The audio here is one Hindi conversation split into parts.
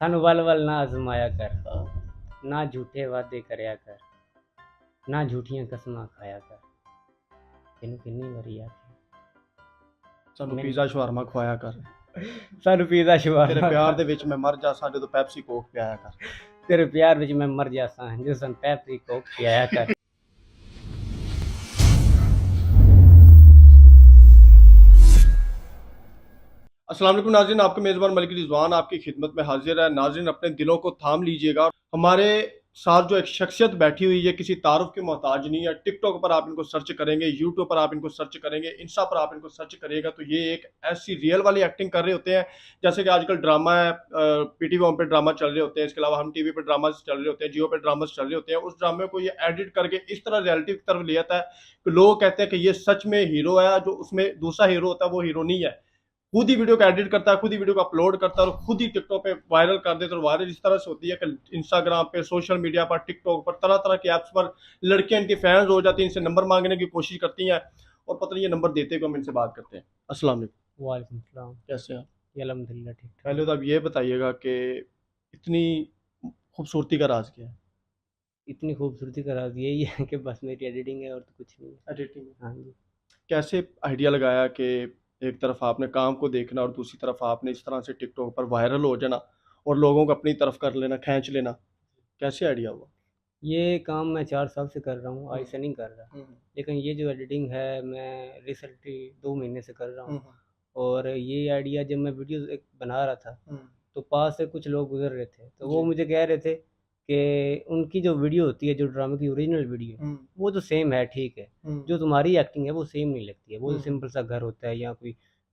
सानू वल वल ना आजमाया कर, हाँ। ना झूठे वादे करया कर, ना झूठियां कसमां खाया कर। तेनू किन्नी वारी आखिया सानू मैं पिज़्ज़ा शवारमा खवाया कर, सानू पिज़्ज़ा तेरे शवारमा प्यार खा दे विच मैं मर जासां जदों पैप्सी कोक पियाया कर। तेरे प्यार विच मैं मर जासां जो सन पैप्सी कोक पियाया कर। अस्सलाम वालेकुम नाज़रीन, आपका मेज़बान मलिक रिज़वान आपकी खिदमत में हाज़िर है। नाज़रीन अपने दिलों को थाम लीजिएगा। हमारे साथ जो एक शख्सियत बैठी हुई है किसी तारुफ़ की मोहताज नहीं है। टिकटॉक पर आप इनको सर्च करेंगे, यूट्यूब पर आप इनको सर्च करेंगे, इंस्टा पर आप इनको सर्च करिएगा तो ये एक ऐसी रियल वाली एक्टिंग कर रहे होते हैं जैसे कि आजकल ड्रामा है, पीटीवी होम पे ड्रामा चल रहे होते हैं। इसके अलावा हम टीवी पे ड्रामास चल रहे होते हैं, जियो पे ड्रामास चल रहे होते हैं। उस ड्रामे को ये एडिट करके इस तरह रियलिटी की तरफ ले आता है कि लोग कहते हैं कि ये सच में हीरो है, जो उसमें दूसरा हीरो होता है वो हीरो नहीं है। खुद ही वीडियो को एडिट करता है, खुद ही वीडियो को अपलोड करता है और खुद ही टिकटॉक पे वायरल कर देता है। और वायरल इस तरह से होती है कि इंस्टाग्राम पे, सोशल मीडिया पर, टिकटॉक पर, तरह तरह के ऐप्स पर लड़कियां इनके फैंस हो जाती हैं, इनसे नंबर मांगने की कोशिश करती हैं और पता नहीं ये नंबर देते को हम इनसे बात करते हैं। अस्सलाम वालेकुम। वालेकुम सलाम। कैसे हैं? जी अल्हम्दुलिल्लाह ठीक ठाक। पहले तो आप ये बताइएगा कि इतनी खूबसूरती का राज क्या है? इतनी खूबसूरती का राज यही है कि बस मेरी एडिटिंग है और तो कुछ नहीं है। एडिटिंग। हाँ जी। कैसे आइडिया लगाया कि एक तरफ आपने काम को देखना और दूसरी तरफ आपने इस तरह से टिकटॉक पर वायरल हो जाना और लोगों को अपनी तरफ कर लेना, खींच लेना? कैसे आइडिया हुआ? ये काम मैं 4 साल से कर रहा हूँ, आज हुँ, से नहीं कर रहा। हुँ, लेकिन ये जो एडिटिंग है मैं रिसेंटली 2 महीने से कर रहा हुँ, हूँ। और ये आइडिया जब मैं वीडियो एक बना रहा था, हुँ, तो पास से कुछ लोग गुज़र रहे थे, तो वो जी, मुझे कह रहे थे कि उनकी जो वीडियो होती है, जो ड्रामे की ओरिजिनल वीडियो, हुँ, वो तो सेम है, ठीक है। हुँ, जो तुम्हारी एक्टिंग है वो सेम नहीं लगती है। वो जो हुँ, सिंपल सा घर होता है या कोई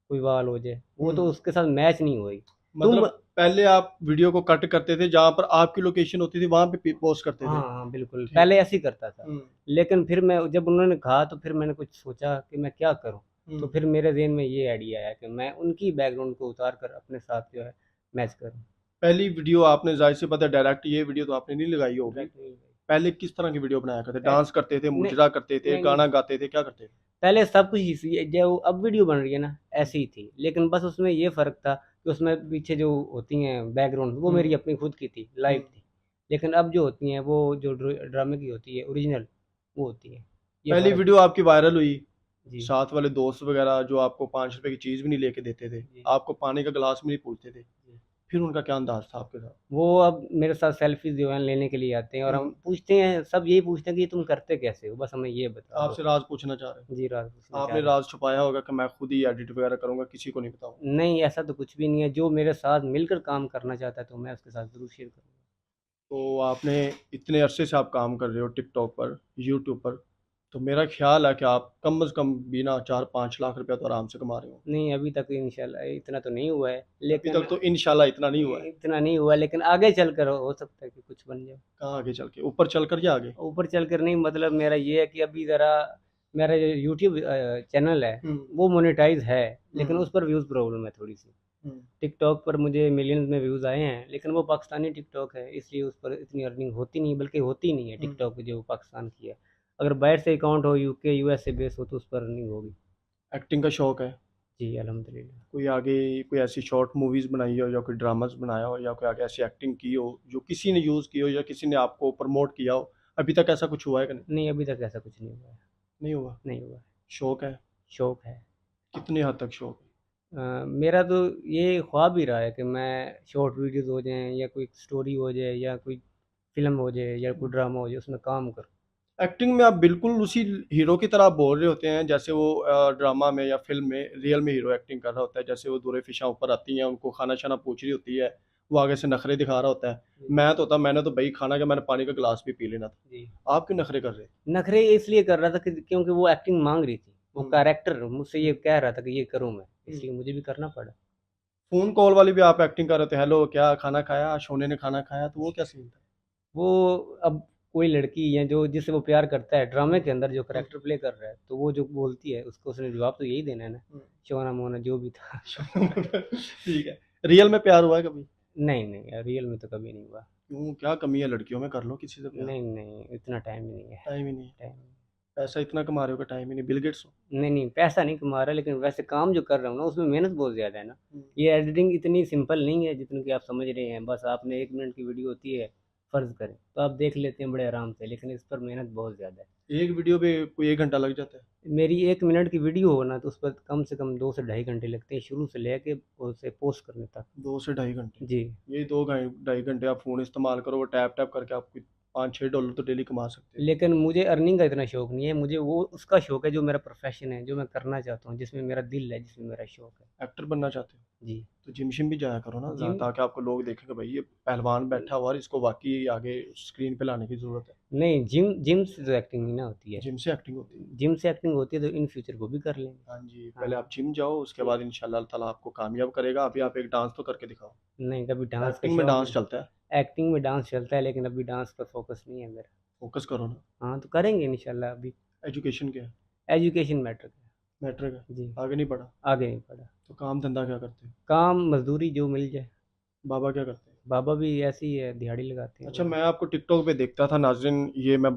कोई वॉल हो जाए, वो तो हुँ। उसके साथ मैच नहीं हुई। तुम मतलब पहले आप वीडियो को कट करते थे, जहाँ पर आपकी लोकेशन होती थी वहाँ पे पोस्ट करते थे? हाँ, हाँ, बिल्कुल, ठीक पहले है। ऐसे ही करता था। हुँ, लेकिन फिर मैं जब उन्होंने कहा तो फिर मैंने कुछ सोचा कि मैं क्या करूँ? हुँ। तो फिर मेरे ज़हन में ये आइडिया आया कि मैं उनकी बैकग्राउंड को उतार कर अपने साथ जो है मैच करूँ। पहली वीडियो आपने ज़ाहिर-सी बात है डायरेक्ट ये वीडियो तो आपने नहीं लगाई होगी। डायरेक्ट नहीं लगाई। पहले किस तरह की वीडियो बनाया करते थे? पह डांस करते थे, नहीं, मुजरा करते थे, नहीं, गाना नहीं, गाते थे, क्या करते थे? पहले सब कुछ इसी जो अब वीडियो बन रही है ना, हुँ, ऐसी ही थी। लेकिन बस उसमें ये फ़र्क था कि उसमें पीछे जो होती हैं बैकग्राउंड वो हुँ, मेरी अपनी खुद की थी, लाइव हुँ। थी। लेकिन अब जो होती हैं वो जो ड्रामे की होती है ओरिजिनल, वो होती है। ये पहली फ़र्क वीडियो आपकी वायरल हुई, जी, साथ वाले दोस्त वगैरह जो आपको ₹5 की चीज़ भी नहीं लेके देते थे, जी, आपको पानी का गिलास भी नहीं पूछते थे, जी। फिर उनका क्या अंदाज़ था आपके साथ? वो अब मेरे साथ सेल्फ़ी जो है लेने के लिए आते हैं और हुँ, हम पूछते हैं, सब यही पूछते हैं कि ये तुम करते कैसे हो? बस हमें ये बता दो। आपसे राज़ पूछना चाह रहे हैं। जी, राज़ पूछना चाह आपने रहे हैं। राज़ छुपाया होगा कि मैं खुद ही एडिट वगैरह करूँगा, किसी को नहीं बताऊँगा। नहीं, ऐसा तो कुछ भी नहीं है, जो मेरे साथ मिलकर काम करना चाहता है तो मैं उसके साथ ज़रूर शेयर करूँगा। तो आपने इतने अरसे से आप काम कर रहे हो टिकटॉक पर, यूट्यूब पर, तो मेरा ख़्याल है कि आप कम से कम बिना 4-5 लाख रुपया तो आराम से कमा रहे हो। नहीं, अभी तक इंशाल्लाह इतना तो नहीं हुआ है, अभी लेकिन तक तो इंशाल्लाह इतना नहीं हुआ है। इतना नहीं हुआ, लेकिन आगे चलकर हो सकता है कि कुछ बन जाए। कहाँ आगे चल के? ऊपर चलकर या आगे? ऊपर चलकर नहीं, मतलब मेरा ये है कि अभी ज़रा मेरा जो यूट्यूब चैनल है, हुँ, वो मोनेटाइज़ है, लेकिन हुँ, उस पर व्यूज़ प्रॉब्लम है थोड़ी-सी। हुँ, टिकटॉक पर मुझे मिलियंस में व्यूज़ आए हैं, लेकिन वो पाकिस्तानी टिकटॉक है, इसलिए उस पर इतनी अर्निंग होती नहीं, बल्कि होती नहीं है हुँ। टिकटॉक जो पाकिस्तान की है। अगर बाहर से अकाउंट हो, यूके, यूएसए बेस हो, तो उस पर अर्निंग होगी। एक्टिंग का शौक है? जी, अल्हम्दुलिल्लाह। कोई आगे कोई ऐसी शॉर्ट मूवीज़ बनाई हो या कोई ड्रामास बनाया हो या कोई आगे ऐसी एक्टिंग की हो जो किसी ने यूज़ की हो या किसी ने आपको प्रमोट किया हो? अभी तक ऐसा कुछ हुआ है कि नहीं? नहीं, अभी तक ऐसा कुछ नहीं हुआ है, नहीं हुआ? नहीं हुआ है। शौक है? शौक है। कितनी हद तक शौक है? मेरा तो ये ख्वाब ही रहा है कि मैं शॉर्ट वीडियोज़ हो जाएँ या कोई स्टोरी हो जाए या कोई फ़िल्म हो जाए या कोई ड्रामा हो जाए, उसमें काम करूँ। एक्टिंग में आप बिल्कुल उसी हीरो की तरह बोल रहे होते हैं जैसे वो ड्रामा में या फ़िल्म में रियल में हीरो एक्टिंग कर रहा होता है। जैसे वो दूरे फ़िशां ऊपर आती हैं, उनको खाना-शाना पूछ रही होती है, वो आगे से नखरे दिखा रहा होता है। जी, मैं तो था मैंने तो भई खाना क्या मैंने पानी का गिलास भी पी लेना था। जी। आप क्यों नखरे कर रहे? नखरे इसलिए कर रहा था कि क्योंकि वो एक्टिंग माँग रही थी। वो हुँ, कैरेक्टर मुझसे ये हुँ, कह रहा था कि ये करूँ मैं, हुँ। इसलिए मुझे भी करना पड़ा। फ़ोन कॉल वाली भी आप एक्टिंग कर रहे थे, हेलो क्या खाना खाया? शोने ने खाना खाया? तो वो क्या सीन था? वो अब कोई लड़की या जो जिससे वो प्यार करता है, ड्रामे हुँ, के अंदर जो हुँ, कैरेक्टर प्ले कर रहा है, तो वो जो बोलती है, उसको उसने जवाब तो यही देना है ना, हुँ। शोना-मोना जो भी था। ठीक है। रियल में प्यार हुआ है कभी? नहीं, नहीं, रियल में तो कभी नहीं हुआ। क्यों क्या कमी है लड़कियों में कर लो किसी से प्यार? नहीं, नहीं, इतना टाइम ही नहीं है, टाइम ही नहीं है। टाइम नहीं है। पैसा इतना कमा रहे हो कि टाइम ही नहीं, बिल गेट्स हो। नहीं नहीं, पैसा नहीं कमा रहा, लेकिन वैसे काम जो कर रहा हूँ ना उसमें मेहनत बहुत ज़्यादा है ना। ये एडिटिंग इतनी सिंपल नहीं है जितनी कि आप समझ रहे हैं। बस आपने 1 मिनट की वीडियो होती है, फ़र्ज़ करें, तो आप देख लेते हैं बड़े आराम से, लेकिन इस पर मेहनत बहुत ज़्यादा है। एक वीडियो पे कोई 1 घंटा लग जाता है। मेरी 1 मिनट की वीडियो हो ना तो उस पर कम से कम 2 से ढाई घंटे लगते हैं, शुरू से लेके उसे पोस्ट करने तक। 2 से ढाई घंटे। जी। ये 2 ढाई घंटे आप फ़ोन इस्तेमाल करो, वो टैप टैप करके आप 5-6 डॉलर तो डेली कमा सकते हो। लेकिन मुझे अर्निंग का इतना शौक नहीं है, मुझे वो उसका शौक है जो मेरा प्रोफेशन है, जो मैं करना चाहता हूँ, जिसमें मेरा दिल है, जिसमें मेरा शौक है। एक्टर बनना चाहते हो जी। तो जिम शिम भी जाया करो ना, जिम ताकि आपको लोग देखेंगे भाई ये पहलवान बैठा हुआ और इसको वाकई आगे स्क्रीन पे लाने की ज़रूरत है। नहीं, जिम से तो एक्टिंग नहीं ना होती है। जिम से एक्टिंग होती है। जिम से एक्टिंग होती है तो इन फ्यूचर वो भी कर लेंगे। हाँ जी, हाँ। पहले आप जिम जाओ, उसके बाद इंशाल्लाह ताला आपको कामयाब करेगा। अभी आप एक डांस तो करके दिखाओ। नहीं, कभी डांस का एक्टिंग में शौक डांस नहीं। चलता है, एक्टिंग में डांस चलता है, लेकिन अभी डांस पर फोकस नहीं है मेरा। फोकस करो ना। हाँ, तो करेंगे इंशाल्लाह अभी। एजुकेशन क्या है? एजुकेशन मैटर है। मैटर का। जी। आगे नहीं बढ़ा आगे नहीं बढ़ा। तो काम धंधा क्या करते हो? काम मजदूरी जो मिल जाए। बाबा क्या करते हैं? बाबा भी ऐसे ही है, दिहाड़ी लगाते हैं अच्छा, वो। मैं आपको टिकटॉक पे देखता था नाज़रीन, ये मैं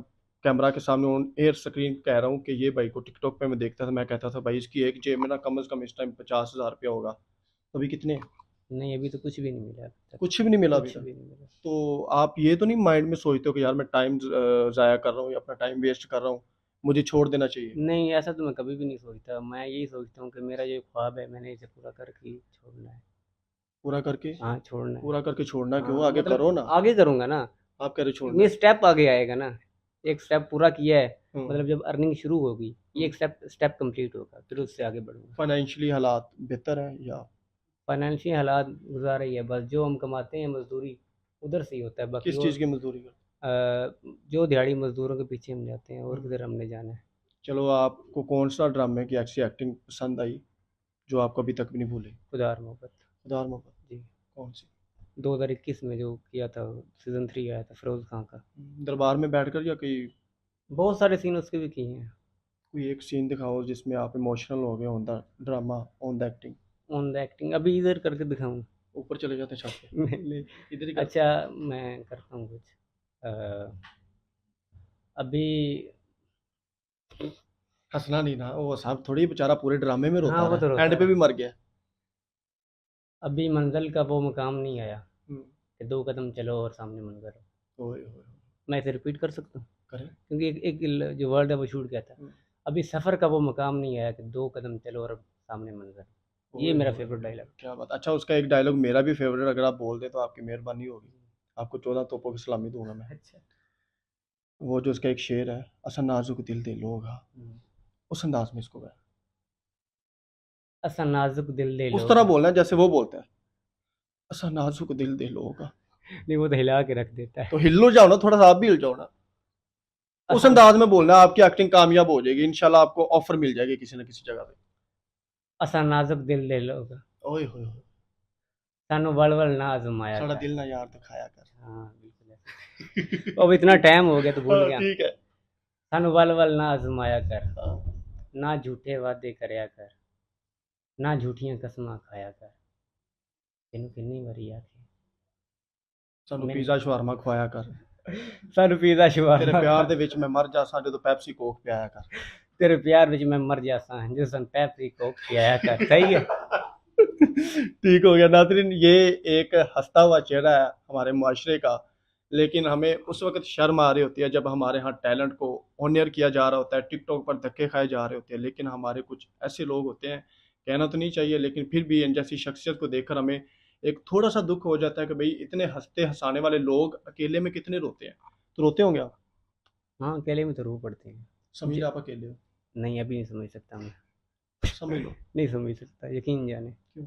कैमरा के सामने ऑन एयर स्क्रीन कह रहा हूँ कि ये भाई को टिकटॉक पे मैं देखता था, मैं कहता था भाई इसकी एक जेब में ना कम से कम इस टाइम 50,000 रुपया होगा। तो अभी कितने हैं? नहीं, अभी तो कुछ भी नहीं मिला अभी तक। कुछ भी नहीं मिला अभी कुछ तक। भी नहीं मिला। तो आप ये तो नहीं माइंड में सोचते हो कि यार मैं टाइम ज़ाया कर रहा हूँ या अपना टाइम वेस्ट कर रहा हूँ, मुझे छोड़ देना चाहिए? नहीं, ऐसा तो मैं कभी भी नहीं सोचता। मैं यही सोचता हूँ कि मेरा ये ख्वाब है, मैंने इसे पूरा करके ही छोड़ना है। पूरा करके? हाँ, छोड़ना है। पूरा करके छोड़ना क्यों? हाँ, आगे मतलब करो ना। आगे करूँगा ना। आप कह रहे हो छोड़ना ये है। स्टेप आगे आएगा ना। एक स्टेप पूरा किया है, हम्म। मतलब जब अर्निंग शुरू होगी, ये एक स्टेप स्टेप कंप्लीट होगा, फिर उससे आगे बढ़ूँगा। फाइनेंशियली हालात बेहतर हैं या फाइनेंशियल हालात गुज़ारा ही है, बस जो हम कमाते हैं मज़दूरी, उधर से ही होता है, बाकी किस और चीज़ की मजदूरी कर? जो दिहाड़ी मज़दूरों के पीछे हम जाते हैं, और हम्म। किधर हमने जाना है। चलो, आपको कौन सा ड्रामे की ऐसी एक्टिंग पसंद आई जो आपको अभी तक भी नहीं भूली? खुदा और मोहब्बत। उदार मोहब्बत। जी। कौन सी? 2021 में जो किया था, सीज़न 3 आया था फ़िरोज़ खान का। दरबार में बैठकर या कोई बहुत सारे सीन उसके भी किए हैं। कोई एक सीन दिखाओ जिसमें आप इमोशनल हो गए on the drama, on the acting. On the acting अभी इधर करके दिखाऊँ? ऊपर चले जाते हैं छत पे, नहीं, नहीं। इधर ही कर। अच्छा, मैं करता हूँ कुछ। अ, अभी हंसना नहीं ना, वो साहब थोड़ी बेचारा पूरे ड्रामे में हाँ, रोता वो तो रहा, रोता एंड पे भी रहा। मर गया। अभी मंज़िल का वो मकाम नहीं आया हम्म। कि 2 कदम चलो और सामने मंज़िल हो। ओए होए, मैं इसे रिपीट कर सकता हूँ? करें। क्योंकि एक जो वर्ड है वो छूट गया था। हम्म। अभी सफ़र का वो मकाम नहीं आया कि 2 कदम चलो और सामने मंज़िल। ये ओए मेरा होए फ़ेवरेट होए, डायलॉग। क्या बात। अच्छा, उसका एक डायलॉग मेरा भी फेवरेट, अगर आप बोल दें तो आपकी मेहरबानी होगी। आपको 14 तोपों की सलामी दूंगा मैं। अच्छा। वो जो उसका एक शेर है, असा नाजुक दिल दे लोग हाँ, हुँ। उस अंदाज में इसको गाया। असा नाज़ुक दिल दे उस तरह लोग। बोलना है जैसे वो बोलता है, असा नाजुक दिल दे लोग हाँ। नहीं, वो तो हिला के रख देता तो है। हिलो जाओ ना, थोड़ा सा आप भी हिल जाओ ना। उस असा अंदाज में बोलना है, आपकी एक्टिंग कामयाब हो जाएगी इंशाल्लाह, आपको ऑफर मिल जाएगी किसी न किसी जगह पे। असा नाज़ुक दिल दे लोग, ओए होए होए, सानू वल-वल ना आज़माया साड़ा कर। दिल ना यार दिखाया कर। हाँ, बिल्कुल ऐसा। अब इतना टाइम हो गया तो भूल हाँ, गया। ठीक है। सानू वल-वल ना आज़माया कर, हाँ। ना झूठे वादे करया कर, ना झूठियां कसमां खाया कर। तेनू किन्नी वारी आखी सानू मैं पिज़्ज़ा शवारमा खवाया कर। सानू पिज़्ज़ा तेरे शवारमा प्यार खा। दे विच मैं मर जासां जदों पैप्सी कोक पियाया कर। तेरे प्यार विच मैं मर जासा जो सन पेप्सी कोक पियाया कर। सही है। ठीक हो गया नाज़रीन, ये एक हंसता हुआ चेहरा है हमारे मुआशरे का, लेकिन हमें उस वक्त शर्म आ रही होती है जब हमारे यहाँ टैलेंट को ऑनर किया जा रहा होता है, टिकटॉक पर धक्के खाए जा रहे होते हैं। लेकिन हमारे कुछ ऐसे लोग होते हैं, कहना तो नहीं चाहिए लेकिन फिर भी इन जैसी शख्सियत को देखकर हमें एक थोड़ा सा दुख हो जाता है कि भाई इतने हंसते हंसाने वाले लोग अकेले में कितने रोते हैं। तो रोते होंगे आप? हाँ, अकेले में तो रो पड़ते हैं। समझ लो आप अकेले हो। नहीं, अभी नहीं समझ सकता मैं। समझ लो। नहीं समझ सकता, यकीन जाने। क्यों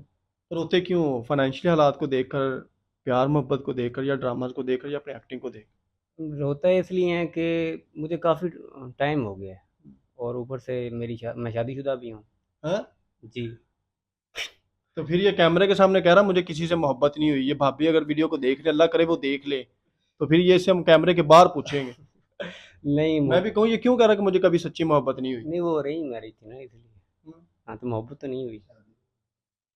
रोते? क्यों? फाइनेंशियल हालात को देखकर, प्यार मोहब्बत को देखकर, या ड्रामाज को देखकर, या अपनी एक्टिंग को देख? रोता है इसलिए है कि मुझे काफ़ी टाइम हो गया है, और ऊपर से मैं शादीशुदा भी हूँ। हाँ? जी। तो फिर ये कैमरे के सामने कह रहा मुझे किसी से मोहब्बत नहीं हुई, ये भाभी अगर वीडियो को देख ले, अल्लाह करे वो देख ले, तो फिर ये से हम कैमरे के बाहर पूछेंगे। नहीं मैं भी कहूँ ये क्यों कह रहा कि मुझे कभी सच्ची मोहब्बत नहीं हुई? नहीं, वो अरेंज मैरिज थी ना इसलिए। हम्म। हाँ, तो मोहब्बत तो नहीं हुई।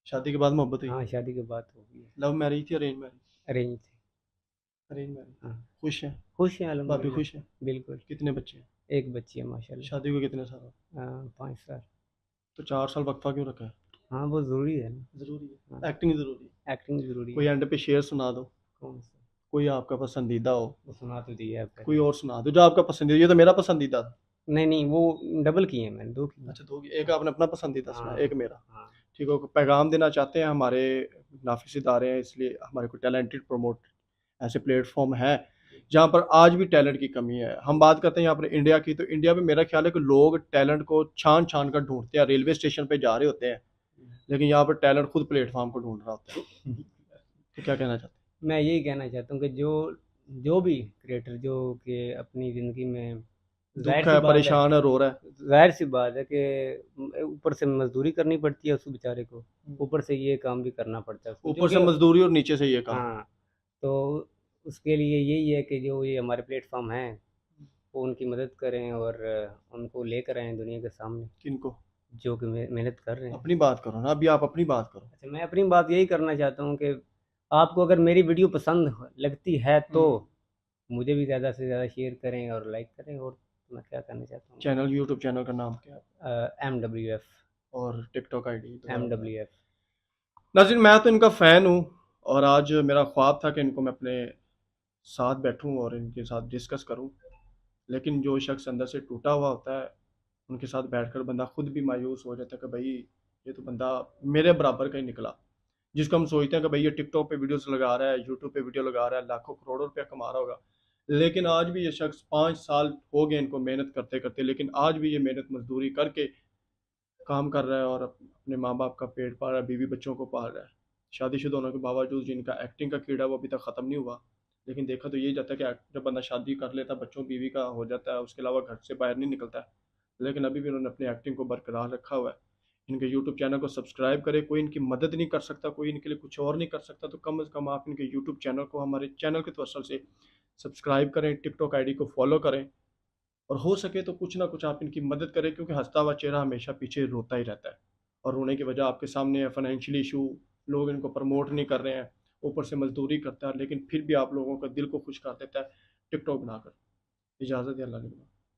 शादी के बाद मोहब्बत हुई? हाँ, शादी के बाद हो गई है। लव मैरिज थी, अरेंज मैरिज? अरेंज थी। Arrange marriage. हाँ। खुश है? खुश हैं भाभी अल्हम्दुलिल्लाह। खुश है? बिल्कुल। कितने बच्चे हैं? एक बच्ची है माशाल्लाह। शादी को कितने साल हो? 5 साल। तो 4 साल वक्फा क्यों रखा है? हाँ, वो ज़रूरी है ना। ज़रूरी है, हाँ, एक्टिंग ज़रूरी है। एक्टिंग ज़रूरी कोई है। एंड पे शेर सुना दो, कौन सा? कोई आपका पसंदीदा हो, वो सुना तो दिया है कोई पहले। और सुना दो जो आपका पसंदीदा। ये तो मेरा पसंदीदा था। नहीं, नहीं, वो डबल किए हैं मैंने, 2 किए हैं। अच्छा, तो एक आपने अपना पसंदीदा सुना, हाँ, एक मेरा। हाँ। ठीक है, कोई पैगाम देना चाहते हैं? हमारे नाफिस इदारे हैं, इसलिए हमारे को टैलेंटेड प्रमोट ऐसे प्लेटफॉर्म हैं जहाँ पर आज भी टैलेंट की कमी है। हम बात करते हैं यहाँ पर इंडिया की, तो इंडिया में मेरा ख्याल है कि लोग टैलेंट को छान छान कर ढूंढते हैं, रेलवे स्टेशन पे जा रहे होते हैं, लेकिन यहाँ पर टैलेंट खुद प्लेटफॉर्म को ढूंढ रहा होता है। तो क्या कहना चाहते मैं यही कहना चाहता हूँ कि जो जो भी क्रिएटर जो कि अपनी ज़िंदगी में हैं? दुख ज़ाहिर-सी है, बात है परेशान है, रो रहा है। ज़ाहिर-सी बात है कि ऊपर से मज़दूरी करनी पड़ती है उस बेचारे को, ऊपर से ये काम भी करना पड़ता है उसको ऊपर क्योंकि से मजदूरी और नीचे से ये काम। हाँ, तो उसके लिए यही है कि जो ये हमारे प्लेटफ़ॉर्म हैं, वो उनकी मदद करें और उनको लेकर आएँ दुनिया के सामने, किनको? जो कि मेहनत कर रहे हैं। अपनी बात करो ना, अभी आप अपनी बात करो। अच्छा, मैं अपनी बात यही करना चाहता हूँ कि आपको अगर मेरी वीडियो पसंद लगती है तो मुझे भी ज़्यादा से ज़्यादा शेयर करें और लाइक करें और मैं क्या कहना चाहता हूँ चैनल, यूट्यूब चैनल का नाम क्या है? MWF और टिकटॉक आईडी दोबारा बताएं। MWF। नाज़रीन, मैं तो इनका फ़ैन हूँ और आज मेरा ख्वाब था कि इनको मैं अपने साथ बैठूँ और इनके साथ डिस्कस करूँ, लेकिन जो शख्स अंदर से टूटा हुआ होता है, उनके साथ बैठकर बंदा खुद भी मायूस हो जाता है कि भाई ये तो बंदा मेरे बराबर का ही निकला। जिसको हम सोचते हैं कि भाई ये टिकटॉक पे वीडियोस लगा रहा है, यूट्यूब पे वीडियो लगा रहा है, लाखों करोड़ों रुपया कमा रहा होगा, लेकिन आज भी ये शख्स 5 साल हो गए इनको मेहनत करते करते, लेकिन आज भी ये मेहनत मजदूरी करके काम कर रहा है और अपने माँ बाप का पेट पाल रहा है, बीवी बच्चों को पाल रहा है। शादीशुदा होने के बावजूद जिनका एक्टिंग का कीड़ा वो अभी तक ख़त्म नहीं हुआ। लेकिन देखा तो यही जाता है कि जब बंदा शादी कर लेता है, बच्चों बीवी का हो जाता है, उसके अलावा घर से बाहर नहीं निकलता है, लेकिन अभी भी उन्होंने अपनी एक्टिंग को बरकरार रखा हुआ है। इनके यूट्यूब चैनल को सब्सक्राइब करें। कोई इनकी मदद नहीं कर सकता, कोई इनके लिए कुछ और नहीं कर सकता, तो कम से कम आप इनके यूट्यूब चैनल को हमारे चैनल के तवसल से सब्सक्राइब करें, टिकटॉक आईडी को फॉलो करें और हो सके तो कुछ ना कुछ आप इनकी मदद करें, क्योंकि हंसता हुआ चेहरा हमेशा पीछे रोता ही रहता है और रोने की वजह आपके सामने है। फाइनेंशियल इशू, लोग इनको प्रमोट नहीं कर रहे हैं, ऊपर से मजदूरी करता है, लेकिन फिर भी आप लोगों का दिल को खुश कर देता है टिकटॉक बनाकर। इजाज़त है, अल्लाह ने।